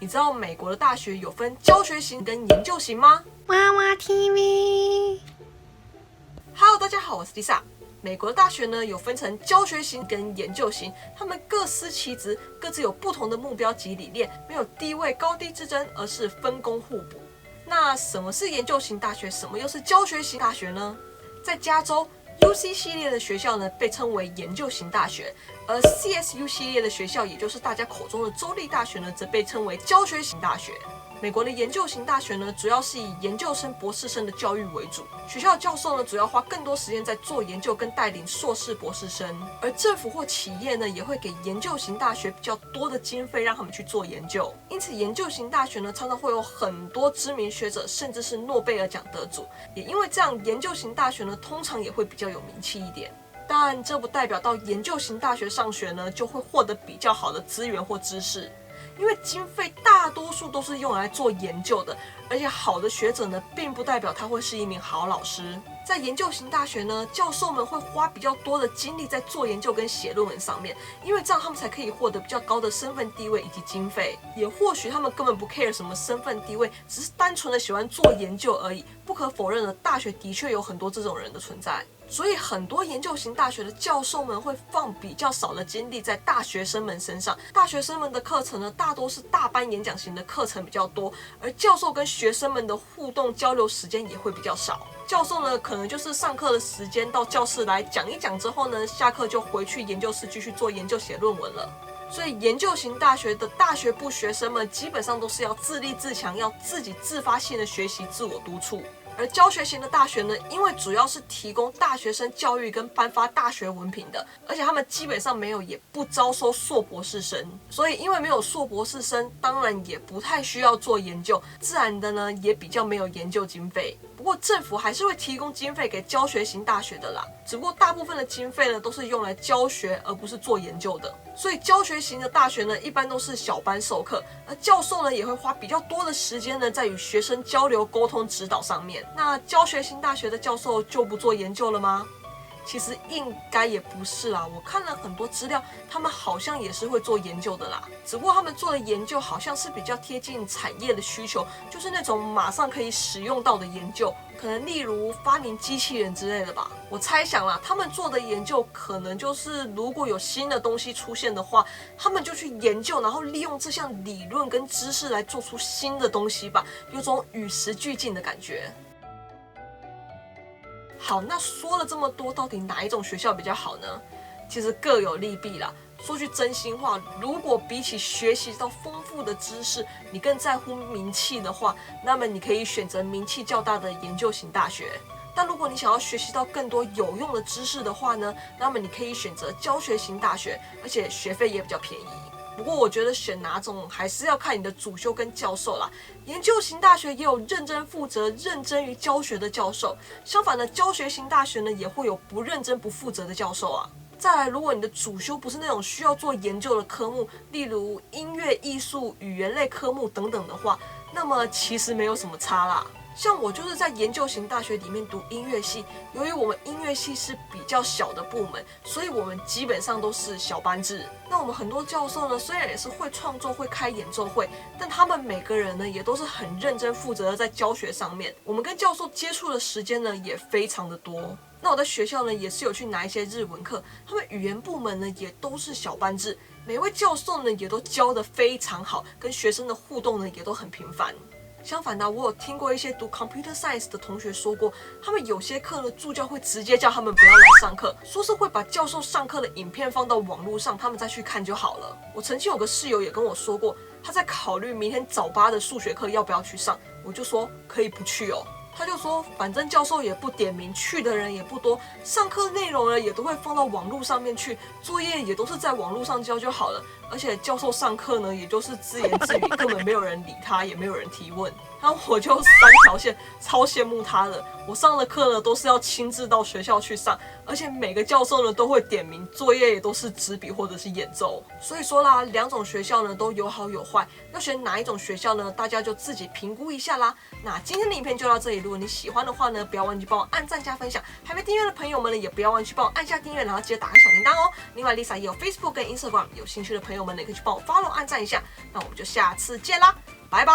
你知道美国的大学有分教学型跟研究型吗？娃娃 TV。Hello， 大家好，我是 Lisa。美国的大学呢有分成教学型跟研究型，他们各司其职，各自有不同的目标及理念，没有地位高低之争，而是分工互补。那什么是研究型大学？什么又是教学型大学呢？在加州 UC 系列的学校呢被称为研究型大学，而 CSU 系列的学校，也就是大家口中的州立大学呢，则被称为教学型大学。美国的研究型大学呢，主要是以研究生、博士生的教育为主。学校的教授呢，主要花更多时间在做研究跟带领硕士、博士生。而政府或企业呢，也会给研究型大学比较多的经费，让他们去做研究。因此，研究型大学呢，常常会有很多知名学者，甚至是诺贝尔奖得主。也因为这样，研究型大学呢，通常也会比较有名气一点。但这不代表到研究型大学上学呢，就会获得比较好的资源或知识。因为经费大多数都是用来做研究的，而且好的学者呢，并不代表他会是一名好老师。在研究型大学呢，教授们会花比较多的精力在做研究跟写论文上面，因为这样他们才可以获得比较高的身份地位以及经费。也或许他们根本不 care 什么身份地位，只是单纯的喜欢做研究而已。不可否认的，大学的确有很多这种人的存在。所以很多研究型大学的教授们会放比较少的精力在大学生们身上。大学生们的课程呢，大多是大班演讲型的课程比较多，而教授跟学生们的互动交流时间也会比较少。教授呢，可能就是上课的时间到教室来讲一讲之后呢，下课就回去研究室继续做研究写论文了。所以研究型大学的大学部学生们基本上都是要自立自强，要自己自发性的学习、自我督促。而教学型的大学呢，因为主要是提供大学生教育跟颁发大学文凭的，而且他们基本上没有也不招收硕博士生，所以因为没有硕博士生，当然也不太需要做研究，自然的呢也比较没有研究经费。不过政府还是会提供经费给教学型大学的啦，只不过大部分的经费呢都是用来教学，而不是做研究的。所以教学型的大学呢，一般都是小班授课，而教授呢也会花比较多的时间呢在与学生交流、沟通、指导上面。那教学型大学的教授就不做研究了吗？其实应该也不是啦，我看了很多资料，他们好像也是会做研究的啦，只不过他们做的研究好像是比较贴近产业的需求，就是那种马上可以使用到的研究，可能例如发明机器人之类的吧。我猜想啦，他们做的研究可能就是如果有新的东西出现的话，他们就去研究，然后利用这项理论跟知识来做出新的东西吧，有种与时俱进的感觉。好，那说了这么多，到底哪一种学校比较好呢？其实各有利弊啦。说句真心话，如果比起学习到丰富的知识，你更在乎名气的话，那么你可以选择名气较大的研究型大学。但如果你想要学习到更多有用的知识的话呢，那么你可以选择教学型大学，而且学费也比较便宜。不过我觉得选哪种还是要看你的主修跟教授啦。研究型大学也有认真负责、认真于教学的教授，相反的，教学型大学呢也会有不认真、不负责的教授啊。再来，如果你的主修不是那种需要做研究的科目，例如音乐、艺术、语言类科目等等的话，那么其实没有什么差啦。像我就是在研究型大学里面读音乐系，由于我们音乐系是比较小的部门，所以我们基本上都是小班制。那我们很多教授呢，虽然也是会创作、会开演奏会，但他们每个人呢也都是很认真负责的在教学上面。我们跟教授接触的时间呢也非常的多。那我在学校呢也是有去拿一些日文课，他们语言部门呢也都是小班制，每位教授呢也都教得非常好，跟学生的互动呢也都很频繁。相反的，我有听过一些读 Computer Science 的同学说过，他们有些课呢，助教会直接叫他们不要来上课，说是会把教授上课的影片放到网络上，他们再去看就好了。我曾经有个室友也跟我说过，他在考虑明天早8的数学课要不要去上，我就说可以不去哦。他就说，反正教授也不点名，去的人也不多，上课内容呢也都会放到网络上面去，作业也都是在网络上交就好了。而且教授上课呢，也就是自言自语，根本没有人理他，也没有人提问。然后我就3条线，超羡慕他的。我上的课呢，都是要亲自到学校去上，而且每个教授呢都会点名，作业也都是纸笔或者是演奏。所以说啦，2种学校呢都有好有坏，要选哪一种学校呢？大家就自己评估一下啦。那今天的影片就到这里，如果你喜欢的话呢，不要忘记帮我按赞加分享。还没订阅的朋友们呢，也不要忘记帮我按下订阅，然后记得打开小铃铛哦。另外 ，Lisa 也有 Facebook 跟 Instagram，有兴趣的朋友友们呢，也可以去帮我 follow 按赞一下。那我们就下次见啦，拜拜。